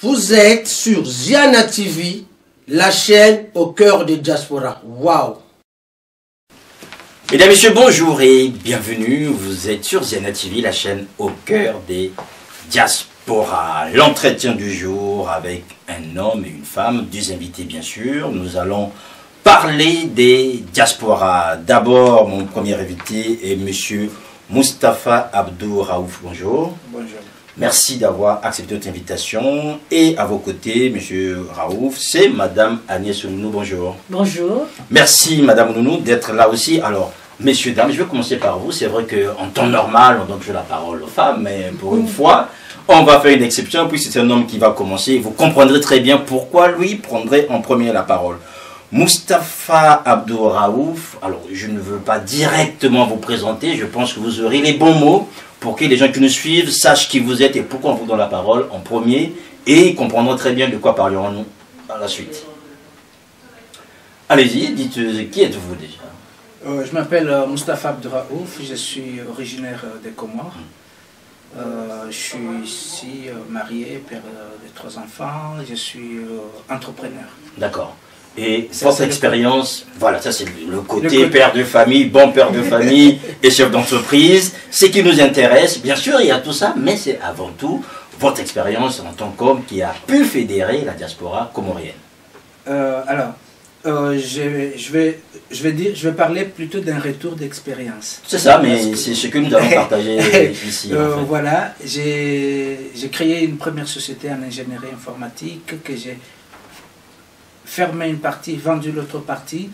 Vous êtes sur Ziana TV, la chaîne au cœur des diasporas. Waouh! Mesdames et messieurs, bonjour et bienvenue. Vous êtes sur Ziana TV, la chaîne au cœur des diasporas. L'entretien du jour avec un homme et une femme, deux invités bien sûr. Nous allons parler des diasporas. D'abord, mon premier invité est monsieur Moustapha Abdou Raouf. Bonjour. Bonjour. Merci d'avoir accepté notre invitation. Et à vos côtés, monsieur Raouf, c'est madame Agnès Nounou. Bonjour. Bonjour. Merci madame Nounou d'être là aussi. Alors, messieurs, dames, je vais commencer par vous. C'est vrai qu'en temps normal, on donne la parole aux femmes, mais pour une fois, on va faire une exception. Puis c'est un homme qui va commencer. Vous comprendrez très bien pourquoi lui prendrait en premier la parole. Moustapha Abdou Raouf, alors je ne veux pas directement vous présenter, je pense que vous aurez les bons mots pour que les gens qui nous suivent sachent qui vous êtes et pourquoi on vous donne la parole en premier et comprendront très bien de quoi parlerons-nous à la suite. Allez-y, dites qui êtes-vous déjà? Je m'appelle Moustapha Abdou Raouf, je suis originaire des Comores. Je suis ici marié, père de 3 enfants, je suis entrepreneur. D'accord. Et votre expérience, voilà, ça c'est le côté père de famille, bon père de famille et chef d'entreprise. Ce qui nous intéresse, bien sûr, il y a tout ça, mais c'est avant tout votre expérience en tant qu'homme qui a pu fédérer la diaspora comorienne. Je vais parler plutôt d'un retour d'expérience. C'est ça, mais c'est ce que nous allons partager ici. En fait. Voilà, j'ai créé une première société en ingénierie informatique que j'ai fermé une partie, vendu l'autre partie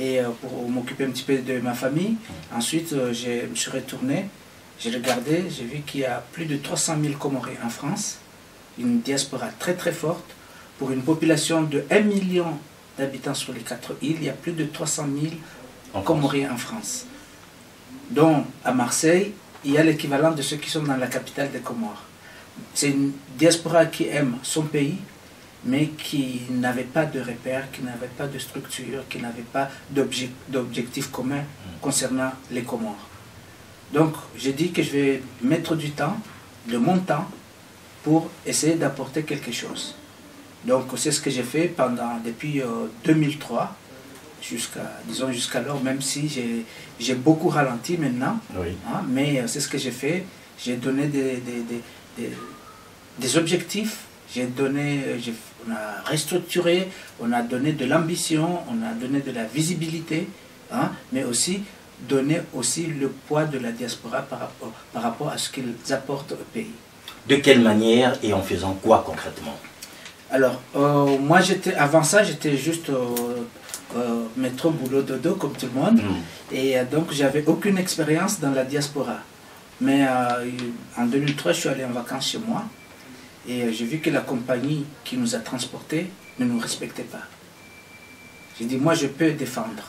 et pour m'occuper un petit peu de ma famille. Ensuite, je me suis retourné, j'ai regardé, j'ai vu qu'il y a plus de 300 000 Comoriens en France, une diaspora très très forte. Pour une population de 1 million d'habitants sur les 4 îles, il y a plus de 300 000 Comoriens en France. Donc, à Marseille, il y a l'équivalent de ceux qui sont dans la capitale des Comores. C'est une diaspora qui aime son pays, mais qui n'avait pas de repères, qui n'avait pas de structure, qui n'avait pas d'objectif commun concernant les Comores. Donc, j'ai dit que je vais mettre du temps, de mon temps, pour essayer d'apporter quelque chose. Donc, c'est ce que j'ai fait depuis 2003, jusqu'alors, même si j'ai beaucoup ralenti maintenant, oui. Hein, mais c'est ce que j'ai fait. J'ai donné des objectifs, on a restructuré, on a donné de l'ambition, on a donné de la visibilité, hein, mais aussi donné le poids de la diaspora par rapport à ce qu'ils apportent au pays. De quelle manière et en faisant quoi concrètement? Alors, moi, avant ça, j'étais juste métro, boulot, dodo, comme tout le monde. Et donc, j'avais aucune expérience dans la diaspora. Mais en 2003, je suis allé en vacances chez moi. Et j'ai vu que la compagnie qui nous a transportés ne nous respectait pas. J'ai dit, moi, je peux défendre.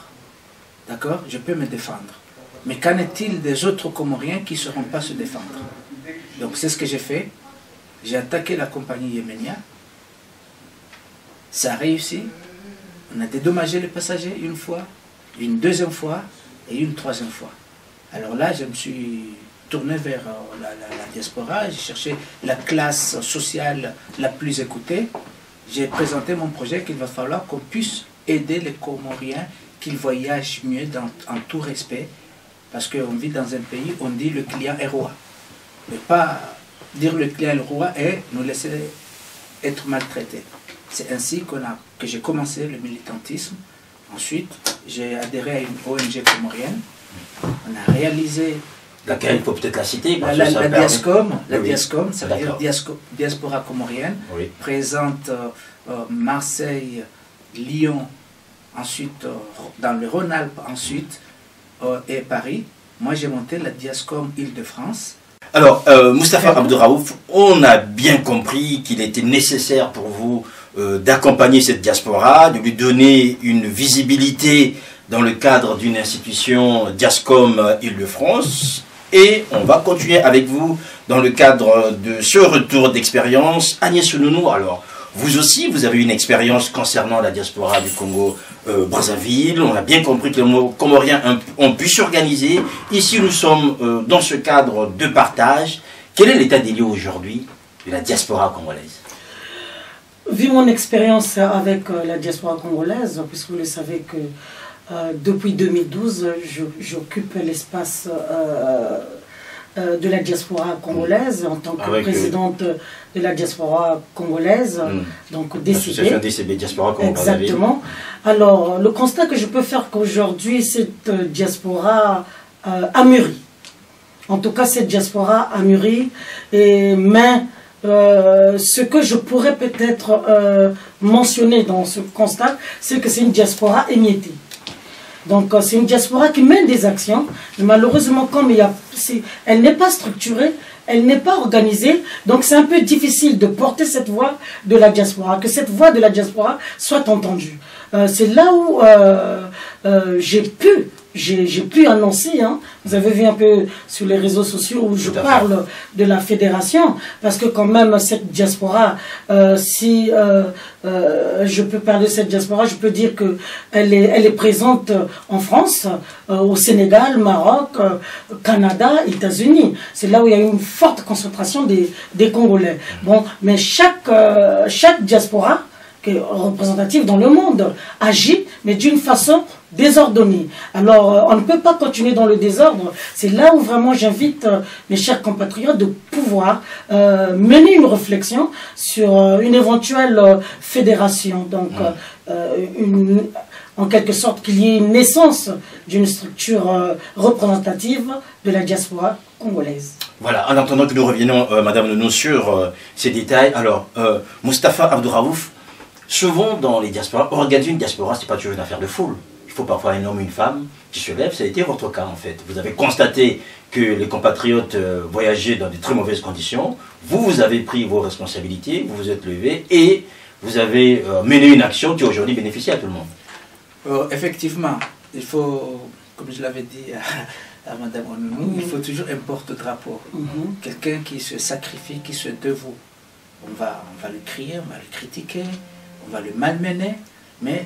D'accord? Je peux me défendre. Mais qu'en est-il des autres Comoriens qui ne sauront pas se défendre? Donc, c'est ce que j'ai fait. J'ai attaqué la compagnie yéménia. Ça a réussi. On a dédommagé les passagers une fois, une deuxième fois et une troisième fois. Alors là, je me suis tourné vers la diaspora, j'ai cherché la classe sociale la plus écoutée. J'ai présenté mon projet qu'il va falloir qu'on puisse aider les Comoriens qu'ils voyagent mieux en tout respect. Parce qu'on vit dans un pays où on dit le client est roi. Mais pas dire le client est roi et nous laisser être maltraités. C'est ainsi que j'ai commencé le militantisme. Ensuite, j'ai adhéré à une ONG comorienne. On a réalisé... Laquelle, il faut peut-être la citer. La Diascom, oui. Ça veut dire diaspora comorienne, oui. Présente Marseille, Lyon, ensuite dans le Rhône-Alpes, ensuite et Paris. Moi, j'ai monté la Diascom Île-de-France. Alors, Moustapha Abdou Raouf, on a bien compris qu'il était nécessaire pour vous d'accompagner cette diaspora, de lui donner une visibilité dans le cadre d'une institution Diascom Île-de-France. Et on va continuer avec vous dans le cadre de ce retour d'expérience. Agnès Nounou, alors, vous aussi, vous avez une expérience concernant la diaspora du Congo-Brazzaville. On a bien compris que les Comoriens ont pu s'organiser. Ici, nous sommes dans ce cadre de partage. Quel est l'état des lieux aujourd'hui de la diaspora congolaise? vu mon expérience avec la diaspora congolaise, puisque vous le savez que depuis 2012, j'occupe l'espace de la diaspora congolaise en tant que présidente de la diaspora congolaise, donc DCB. DCB Diaspora Congolaise. Exactement. Alors, le constat que je peux faire qu'aujourd'hui, cette diaspora a mûri. En tout cas, cette diaspora a mûri, mais ce que je pourrais peut-être mentionner dans ce constat, c'est que c'est une diaspora émiettée. Donc, c'est une diaspora qui mène des actions, mais malheureusement, comme elle n'est pas structurée, elle n'est pas organisée, donc c'est un peu difficile de porter cette voix de la diaspora, que cette voix de la diaspora soit entendue. C'est là où j'ai pu annoncer, hein, vous avez vu un peu sur les réseaux sociaux où je parle de la fédération, parce que quand même cette diaspora, si je peux parler de cette diaspora, je peux dire qu'elle est présente en France, au Sénégal, Maroc, Canada, États-Unis. C'est là où il y a une forte concentration des Congolais. Bon, mais chaque diaspora qui est représentative dans le monde agit, mais d'une façon désordonnée. Alors, on ne peut pas continuer dans le désordre. C'est là où vraiment j'invite mes chers compatriotes de pouvoir mener une réflexion sur une éventuelle fédération. Donc, en quelque sorte, qu'il y ait une naissance d'une structure représentative de la diaspora congolaise. Voilà, en attendant que nous reviennons, Madame Nounou, sur ces détails. Alors, Moustapha Abdouraouf, souvent dans les diasporas, organiser une diaspora, ce n'est pas toujours une affaire de foule. Il faut parfois un homme, une femme qui se lève. Ça a été votre cas en fait. Vous avez constaté que les compatriotes voyageaient dans de très mauvaises conditions. Vous avez pris vos responsabilités, vous vous êtes levé et vous avez mené une action qui aujourd'hui bénéficie à tout le monde. Effectivement, il faut, comme je l'avais dit à Madame Onou, il faut toujours un porte-drapeau. Quelqu'un qui se sacrifie, qui se dévoue. On va le crier, on va le critiquer, on va le malmener, mais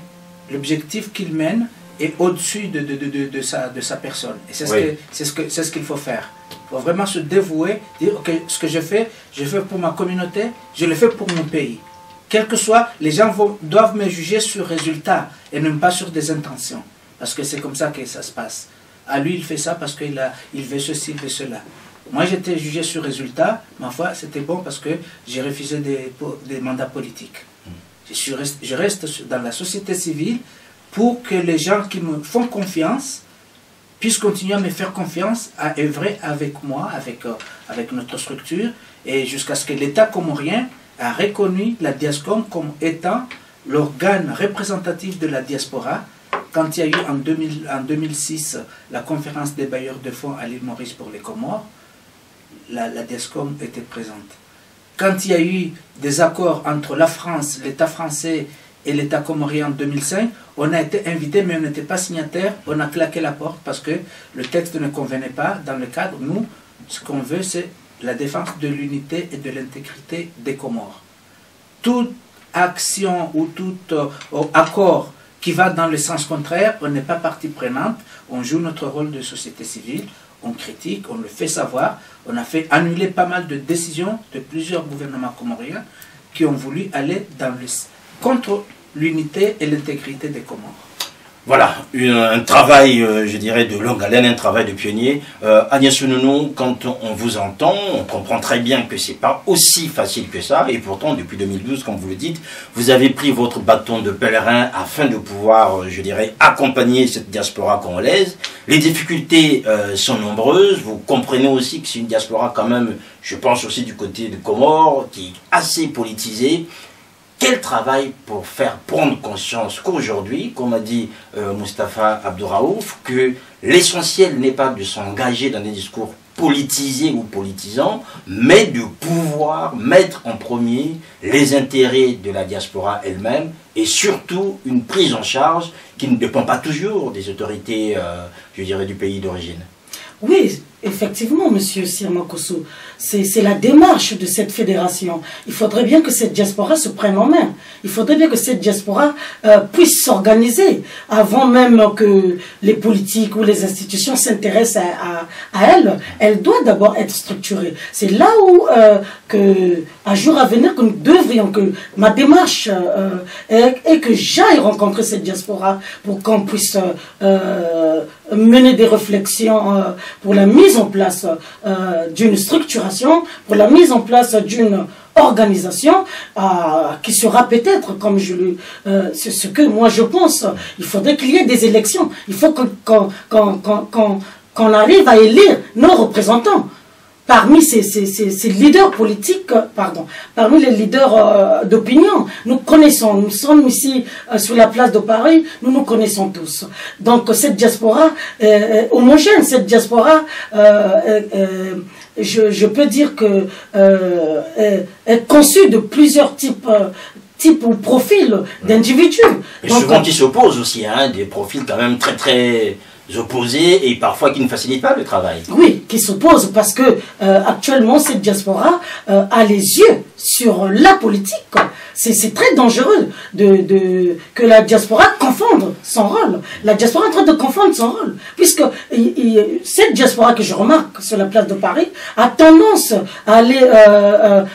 l'objectif qu'il mène est au-dessus de sa personne. Et c'est ce qu'il faut faire. Il faut vraiment se dévouer, dire ok, ce que je fais pour ma communauté, je le fais pour mon pays. Quel que soit, les gens doivent me juger sur résultat et non pas sur des intentions. Parce que c'est comme ça que ça se passe. À lui, il fait ça parce qu'il veut ceci, il veut cela. Moi, j'étais jugé sur résultat. Ma foi, c'était bon parce que j'ai refusé des mandats politiques. Je reste dans la société civile pour que les gens qui me font confiance puissent continuer à me faire confiance, à œuvrer avec moi, avec notre structure, et jusqu'à ce que l'État comorien a reconnu la Diascom comme étant l'organe représentatif de la diaspora. Quand il y a eu en 2006 la conférence des bailleurs de fonds à l'île Maurice pour les Comores, la Diascom était présente. Quand il y a eu des accords entre la France, l'État français et l'État comorien en 2005, on a été invité mais on n'était pas signataire, on a claqué la porte parce que le texte ne convenait pas dans le cadre. Nous, ce qu'on veut, c'est la défense de l'unité et de l'intégrité des Comores. Toute action ou tout accord qui va dans le sens contraire, on n'est pas partie prenante, on joue notre rôle de société civile, on critique, on le fait savoir. On a fait annuler pas mal de décisions de plusieurs gouvernements comoriens qui ont voulu aller contre l'unité et l'intégrité des Comores. Voilà, un travail, je dirais, de longue haleine, un travail de pionnier. Agnès Nounou, quand on vous entend, on comprend très bien que ce n'est pas aussi facile que ça. Et pourtant, depuis 2012, comme vous le dites, vous avez pris votre bâton de pèlerin afin de pouvoir, je dirais, accompagner cette diaspora congolaise. Les difficultés sont nombreuses. Vous comprenez aussi que c'est une diaspora quand même, je pense aussi du côté de Comores, qui est assez politisée. Quel travail pour faire prendre conscience qu'aujourd'hui, comme a dit Moustapha Abdouraouf, que l'essentiel n'est pas de s'engager dans des discours politisés ou politisants, mais de pouvoir mettre en premier les intérêts de la diaspora elle-même et surtout une prise en charge qui ne dépend pas toujours des autorités, je dirais, du pays d'origine. Oui, effectivement, monsieur Sirmakosso, c'est la démarche de cette fédération. Il faudrait bien que cette diaspora se prenne en main. Il faudrait bien que cette diaspora puisse s'organiser avant même que les politiques ou les institutions s'intéressent à elle. Elle doit d'abord être structurée. C'est là où, à jour à venir que nous devrions, que ma démarche est que j'aille rencontrer cette diaspora pour qu'on puisse mener des réflexions pour la mise en place d'une structuration, pour la mise en place d'une organisation qui sera peut-être, comme c'est ce que moi je pense, il faudrait qu'il y ait des élections. Il faut qu'on arrive à élire nos représentants. Parmi ces leaders politiques, parmi les leaders d'opinion, nous sommes ici sur la place de Paris, nous nous connaissons tous. Donc cette diaspora homogène, cette diaspora, je peux dire que est conçue de plusieurs types ou profils d'individus. Et souvent qui s'opposent aussi, hein, des profils quand même très opposés et parfois qui ne facilitent pas le travail. Oui, qui s'opposent parce que actuellement cette diaspora a les yeux sur la politique. C'est très dangereux que la diaspora confonde son rôle. La diaspora est en train de confondre son rôle. Puisque cette diaspora que je remarque sur la place de Paris a tendance à aller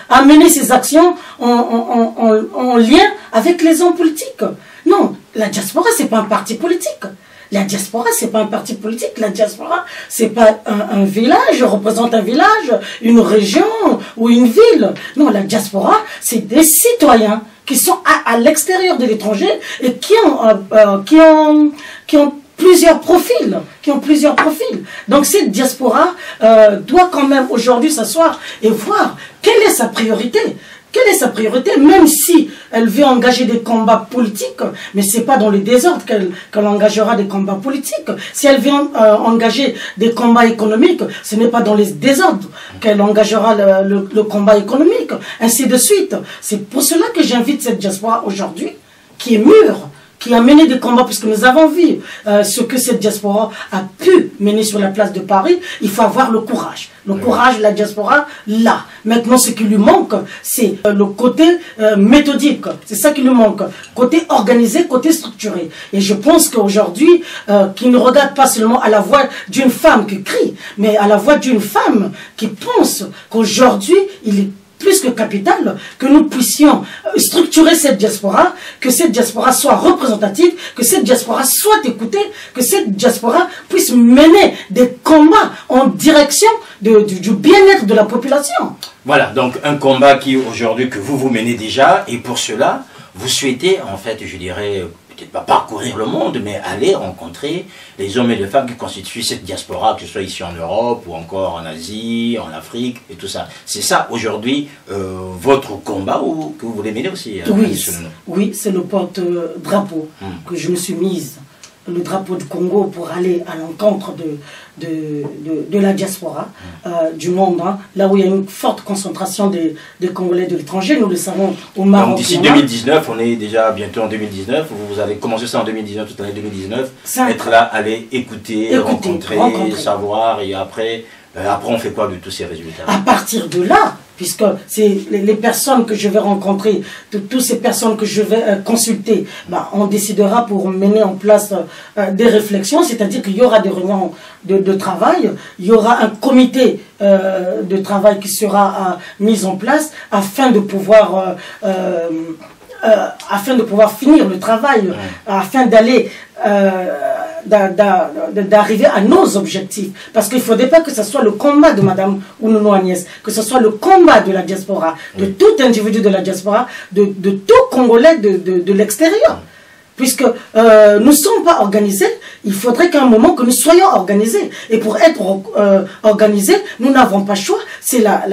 à mener ses actions en lien avec les hommes politiques. Non, la diaspora, c'est pas un parti politique. La diaspora, c'est pas un parti politique. La diaspora, c'est pas un village, représente un village, une région ou une ville. Non, la diaspora, c'est des citoyens qui sont à l'extérieur de l'étranger et qui ont plusieurs profils, Donc cette diaspora doit quand même aujourd'hui s'asseoir et voir quelle est sa priorité. Quelle est sa priorité, même si elle veut engager des combats politiques, mais ce n'est pas dans le désordre qu'elle engagera des combats politiques. Si elle veut engager des combats économiques, ce n'est pas dans les désordres qu'elle engagera le combat économique, ainsi de suite. C'est pour cela que j'invite cette diaspora aujourd'hui, qui est mûre, qui a mené des combats, puisque nous avons vu ce que cette diaspora a pu mener sur la place de Paris. Il faut avoir le courage. Le courage de la diaspora, là. Maintenant, ce qui lui manque, c'est le côté méthodique. C'est ça qui lui manque. Côté organisé, côté structuré. Et je pense qu'aujourd'hui, qu'il ne regarde pas seulement à la voix d'une femme qui crie, mais à la voix d'une femme qui pense qu'aujourd'hui, il est plus que capital, que nous puissions structurer cette diaspora, que cette diaspora soit représentative, que cette diaspora soit écoutée, que cette diaspora puisse mener des combats en direction du bien-être de la population. Voilà, donc un combat qui aujourd'hui que vous menez déjà, et pour cela, vous souhaitez en fait, je dirais, peut-être pas parcourir le monde, mais aller rencontrer les hommes et les femmes qui constituent cette diaspora, que ce soit ici en Europe ou encore en Asie, en Afrique et tout ça. C'est ça aujourd'hui votre combat que vous voulez mener aussi. Oui, c'est le porte-drapeau que je me suis mise, le drapeau du Congo, pour aller à l'encontre de la diaspora du monde, hein, là où il y a une forte concentration des Congolais de l'étranger, nous le savons au Maroc. Donc d'ici 2019, on est déjà bientôt en 2019, vous avez commencé ça en 2019, toute l'année 2019, être là, aller écouter, rencontrer, savoir, et après on fait quoi de tous ces résultats? À partir de là, puisque c'est les personnes que je vais rencontrer, toutes ces personnes que je vais consulter, on décidera pour mener en place des réflexions, c'est-à-dire qu'il y aura des réunions de travail, il y aura un comité de travail qui sera mis en place afin de pouvoir finir le travail, afin d'aller d'arriver à nos objectifs. Parce qu'il ne faudrait pas que ce soit le combat de Madame Ounono Agnès, que ce soit le combat de la diaspora, de tout individu de la diaspora, de tout Congolais de l'extérieur. Puisque nous ne sommes pas organisés, il faudrait qu'à un moment que nous soyons organisés. Et pour être organisés, nous n'avons pas le choix, c'est la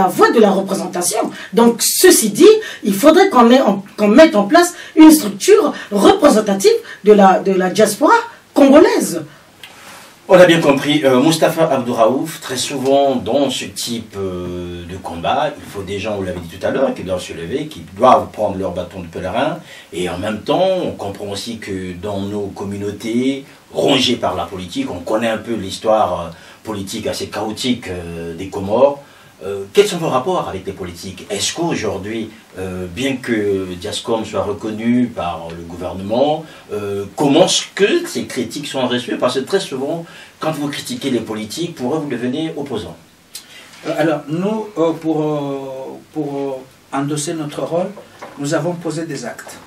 voie de la représentation. Donc, ceci dit, il faudrait qu'on mette en place une structure représentative de la diaspora congolaise. On a bien compris, Moustapha Abdouraouf, très souvent dans ce type de combat, il faut des gens, vous l'avez dit tout à l'heure, qui doivent se lever, qui doivent prendre leur bâton de pèlerin, et en même temps, on comprend aussi que dans nos communautés rongées par la politique, on connaît un peu l'histoire politique assez chaotique des Comores. Quels sont vos rapports avec les politiques? Est-ce qu'aujourd'hui, bien que Diascom soit reconnu par le gouvernement, comment est-ce que ces critiques sont reçues? Parce que très souvent, quand vous critiquez les politiques, pour eux, vous devenez opposant. Alors, nous, pour pour endosser notre rôle, nous avons posé des actes.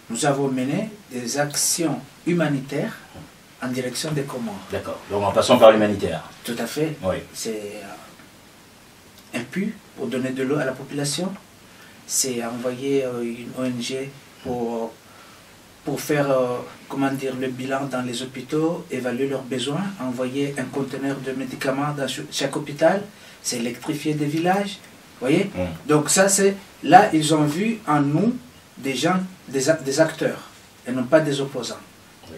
Nous avons mené des actions humanitaires en direction des Comores. D'accord. Donc en passant par l'humanitaire. Tout à fait. Oui. C'est un puits pour donner de l'eau à la population. C'est envoyer une ONG pour faire comment dire, le bilan dans les hôpitaux, évaluer leurs besoins, envoyer un conteneur de médicaments dans chaque hôpital, c'est électrifier des villages. Voyez. Donc ça, c'est là, ils ont vu en nous des gens, des acteurs, et non pas des opposants.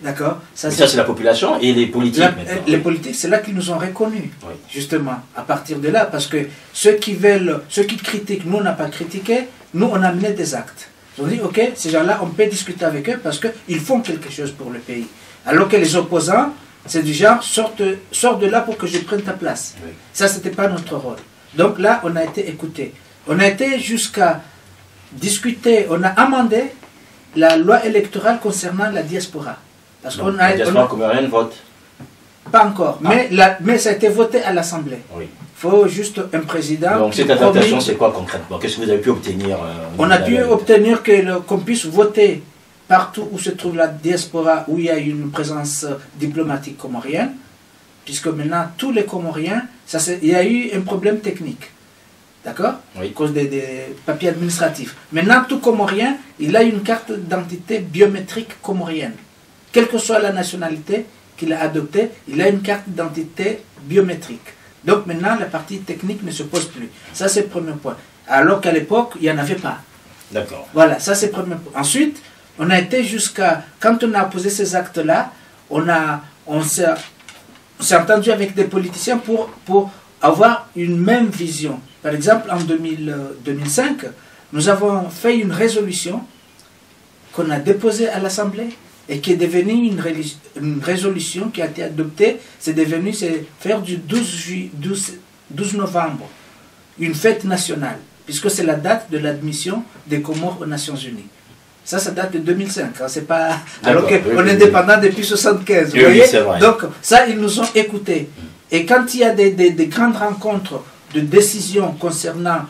D'accord. Ça, c'est la population et les politiques. Les politiques, c'est là qu'ils nous ont reconnus, oui. justement, à partir de là, parce que ceux qui critiquent, nous, on n'a pas critiqué, nous, on a amené des actes. Ils ont dit, ok, ces gens-là, on peut discuter avec eux parce qu'ils font quelque chose pour le pays. Alors que les opposants, c'est du genre, sors de là pour que je prenne ta place. Oui. Ça, ce n'était pas notre rôle. Donc là, on a été écoutés. On a été jusqu'à discuter, on a amendé la loi électorale concernant la diaspora. Parce donc, la diaspora comorienne vote. Pas encore, mais ça a été voté à l'Assemblée. Oui. Il faut juste un président. Donc cette adaptation, c'est quoi concrètement? Qu'est-ce que vous avez pu obtenir? On a pu obtenir qu'on puisse voter partout où se trouve la diaspora, où il y a une présence diplomatique comorienne, puisque maintenant tous les Comoriens, il y a eu un problème technique. D'accord? Oui. À cause des papiers administratifs. Maintenant, tout Comorien, il a une carte d'identité biométrique comorienne. Quelle que soit la nationalité qu'il a adoptée, il a une carte d'identité biométrique. Donc maintenant, la partie technique ne se pose plus. Ça, c'est le premier point. Alors qu'à l'époque, il n'y en avait pas. D'accord. Voilà, ça, c'est le premier point. Ensuite, on a été jusqu'à... Quand on a posé ces actes-là, on s'est entendu avec des politiciens pour avoir une même vision. Par exemple, en 2005, nous avons fait une résolution qu'on a déposée à l'Assemblée et qui est devenue une résolution qui a été adoptée. C'est faire du 12 novembre une fête nationale, puisque c'est la date de l'admission des Comores aux Nations Unies. Ça date de 2005. Hein, c'est pas... Alors qu'on est indépendant depuis 1975. Vous voyez, donc, ça, ils nous ont écoutés. Et quand il y a des grandes rencontres de décision concernant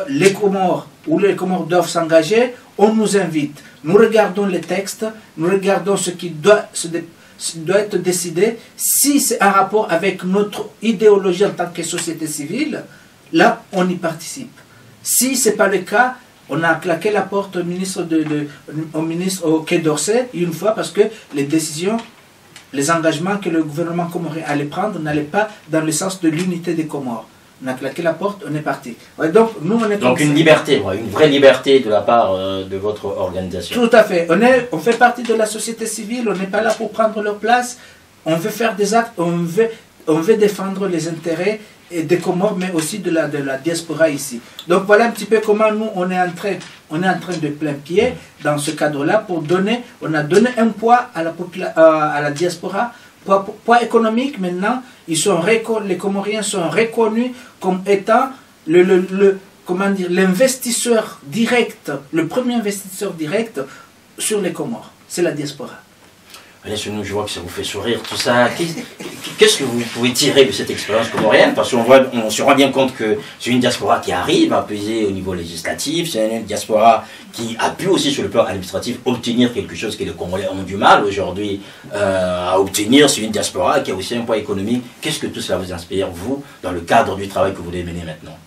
les Comores, où les Comores doivent s'engager, on nous invite. Nous regardons les textes, nous regardons ce qui doit être décidé. Si c'est un rapport avec notre idéologie en tant que société civile, là, on y participe. Si ce n'est pas le cas, on a claqué la porte au ministre au Quai d'Orsay une fois parce que les décisions, les engagements que le gouvernement comorien allait prendre n'allaient pas dans le sens de l'unité des Comores. On a claqué la porte, on est parti. Ouais, donc, nous, on est donc une liberté, une vraie liberté de la part de votre organisation. Tout à fait. On fait partie de la société civile, on n'est pas là pour prendre leur place. On veut faire des actes, on veut défendre les intérêts des Comores, mais aussi de la diaspora ici. Donc voilà un petit peu comment nous, on est en train de plain-pied dans ce cadre-là pour on a donné un poids à la diaspora, poids économique. Maintenant, les Comoriens sont reconnus comme étant l'investisseur direct, le premier investisseur direct sur les Comores. C'est la diaspora. Je vois que ça vous fait sourire, tout ça. Qu'est-ce que vous pouvez tirer de cette expérience comorienne? Parce qu'on se rend bien compte que c'est une diaspora qui arrive à peser au niveau législatif, c'est une diaspora qui a pu aussi sur le plan administratif obtenir quelque chose que les Comoriens ont du mal aujourd'hui à obtenir. C'est une diaspora qui a aussi un poids économique. Qu'est-ce que tout cela vous inspire, vous, dans le cadre du travail que vous devez mener maintenant?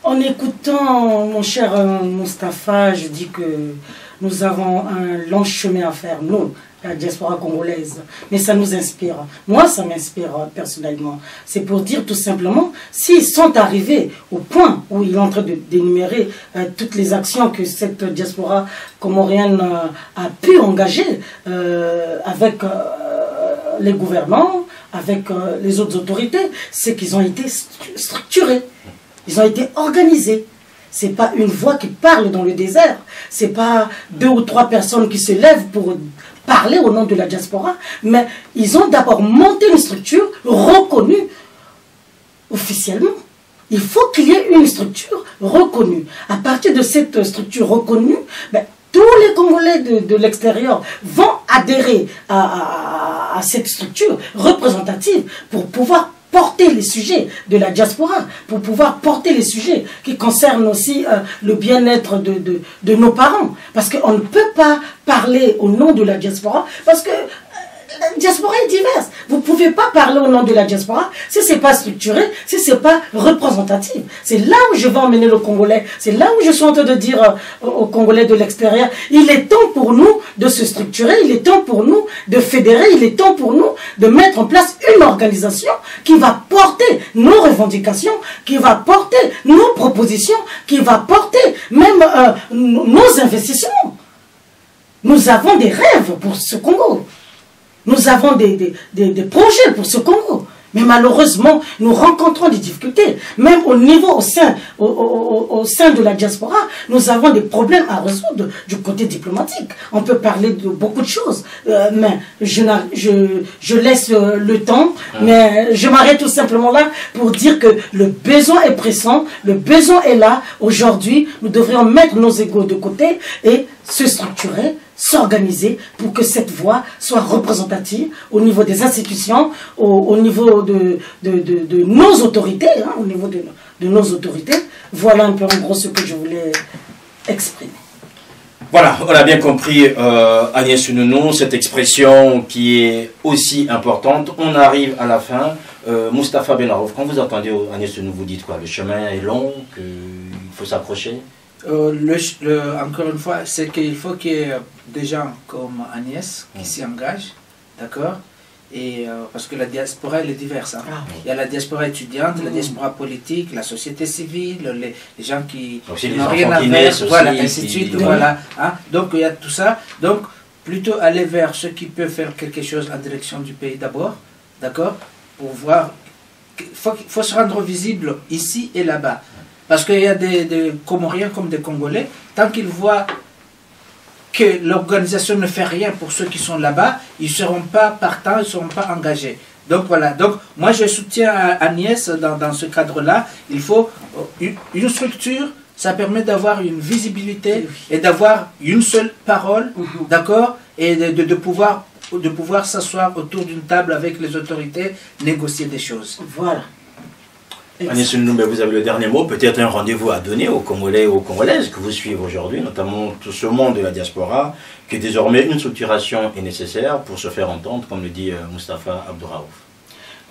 En écoutant mon cher Moustapha, je dis que nous avons un long chemin à faire, nous, la diaspora congolaise, mais ça nous inspire. Moi, ça m'inspire personnellement. C'est pour dire tout simplement, s'ils sont arrivés au point où il est en train d'énumérer toutes les actions que cette diaspora comorienne a pu engager avec les gouvernants, avec les autres autorités, c'est qu'ils ont été structurés, ils ont été organisés. C'est pas une voix qui parle dans le désert, c'est pas 2 ou 3 personnes qui se lèvent pour parler au nom de la diaspora, mais ils ont d'abord monté une structure reconnue officiellement. Il faut qu'il y ait une structure reconnue. À partir de cette structure reconnue, tous les Congolais de l'extérieur vont adhérer à cette structure représentative pour pouvoir porter les sujets de la diaspora, pour pouvoir porter les sujets qui concernent aussi le bien-être de nos parents. Parce qu'on ne peut pas parler au nom de la diaspora, parce que la diaspora est diverse. Vous ne pouvez pas parler au nom de la diaspora si ce n'est pas structuré, si ce n'est pas représentatif. C'est là où je vais emmener le Congolais. C'est là où je suis en train de dire aux Congolais de l'extérieur, il est temps pour nous de se structurer, il est temps pour nous de fédérer, il est temps pour nous de mettre en place une organisation qui va porter nos revendications, qui va porter nos propositions, qui va porter même nos investissements. Nous avons des rêves pour ce Congo. Nous avons des projets pour ce Congo. Mais malheureusement, nous rencontrons des difficultés. Même au niveau, au sein de la diaspora, nous avons des problèmes à résoudre du côté diplomatique. On peut parler de beaucoup de choses, mais je laisse le temps. Mais je m'arrête tout simplement là pour dire que le besoin est pressant, le besoin est là. Aujourd'hui, nous devrions mettre nos égos de côté et se structurer, s'organiser pour que cette voix soit représentative au niveau des institutions, au niveau de nos autorités, hein, au niveau de nos autorités. Voilà un peu en gros ce que je voulais exprimer. Voilà, on a bien compris Agnès Sununu, cette expression qui est aussi importante. On arrive à la fin. Moustapha Benarouf, quand vous entendez Agnès Sununu, vous dites quoi? Le chemin est long, qu'il faut s'approcher? Encore une fois, c'est qu'il faut qu'il y ait des gens comme Agnès qui s'y engagent, d'accord? Et parce que la diaspora, elle est diverse. Hein. Il y a la diaspora étudiante, la diaspora politique, la société civile, les gens qui n'ont rien à faire, voilà, ainsi de suite. Voilà, hein. Donc il y a tout ça. Donc plutôt aller vers ceux qui peuvent faire quelque chose en direction du pays d'abord, d'accord? Pour voir, il faut se rendre visible ici et là-bas. Parce qu'il y a des Comoriens comme des Congolais, tant qu'ils voient que l'organisation ne fait rien pour ceux qui sont là-bas, ils ne seront pas partants, ils ne seront pas engagés. Donc voilà, donc moi je soutiens Agnès dans ce cadre-là. Il faut une structure, ça permet d'avoir une visibilité et d'avoir une seule parole, d'accord, et de pouvoir s'asseoir autour d'une table avec les autorités, négocier des choses. Voilà. Agnès Sununu, vous avez le dernier mot, peut-être un rendez-vous à donner aux Congolais et aux Congolaises que vous suivez aujourd'hui, notamment tout ce monde de la diaspora, que désormais une structuration est nécessaire pour se faire entendre, comme le dit Moustapha Abdouraouf.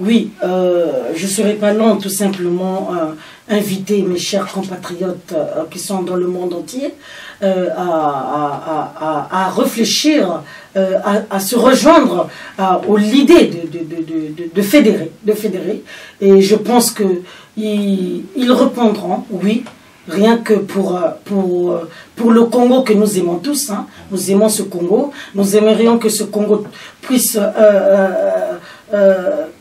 Oui, je ne serai pas long, tout simplement inviter mes chers compatriotes qui sont dans le monde entier à réfléchir, à se rejoindre aux l'idée de fédérer. Et je pense qu'ils répondront, oui, rien que pour le Congo que nous aimons tous. Hein. Nous aimons ce Congo. Nous aimerions que ce Congo puisse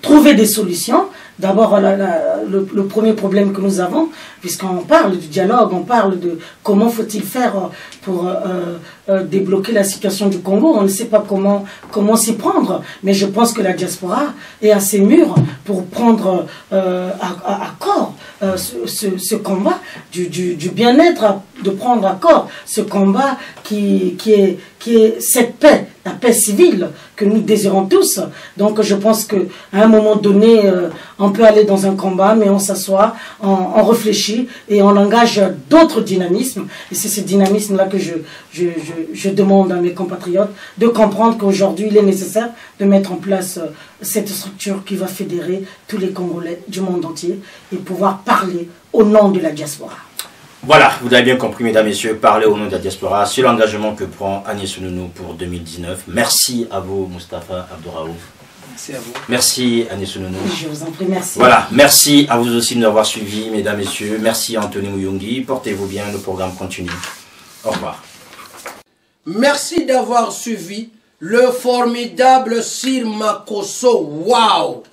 trouver des solutions. D'abord, le premier problème que nous avons, puisqu'on parle du dialogue, on parle de comment faut-il faire pour débloquer la situation du Congo. On ne sait pas comment s'y prendre, mais je pense que la diaspora est assez mûre pour prendre à corps ce combat du bien-être, de prendre à corps ce combat qui est cette paix, la paix civile que nous désirons tous. Donc je pense qu'à un moment donné, on peut aller dans un combat, mais on s'assoit, on réfléchit et on engage d'autres dynamismes. Et c'est ce dynamisme-là que je demande à mes compatriotes de comprendre qu'aujourd'hui, il est nécessaire de mettre en place cette structure qui va fédérer tous les Congolais du monde entier et pouvoir parler au nom de la diaspora. Voilà, vous avez bien compris, mesdames et messieurs, parler au nom de la diaspora, c'est l'engagement que prend Agnès Sununu pour 2019. Merci à vous, Moustapha Abdouraouf. Merci à vous. Merci, Agnès Sununu. Je vous en prie, merci. Voilà, merci à vous aussi de nous avoir suivis, mesdames et messieurs. Merci à Anthony Muyungi. Portez-vous bien, le programme continue. Au revoir. Merci d'avoir suivi le formidable Sir Makosso. Waouh!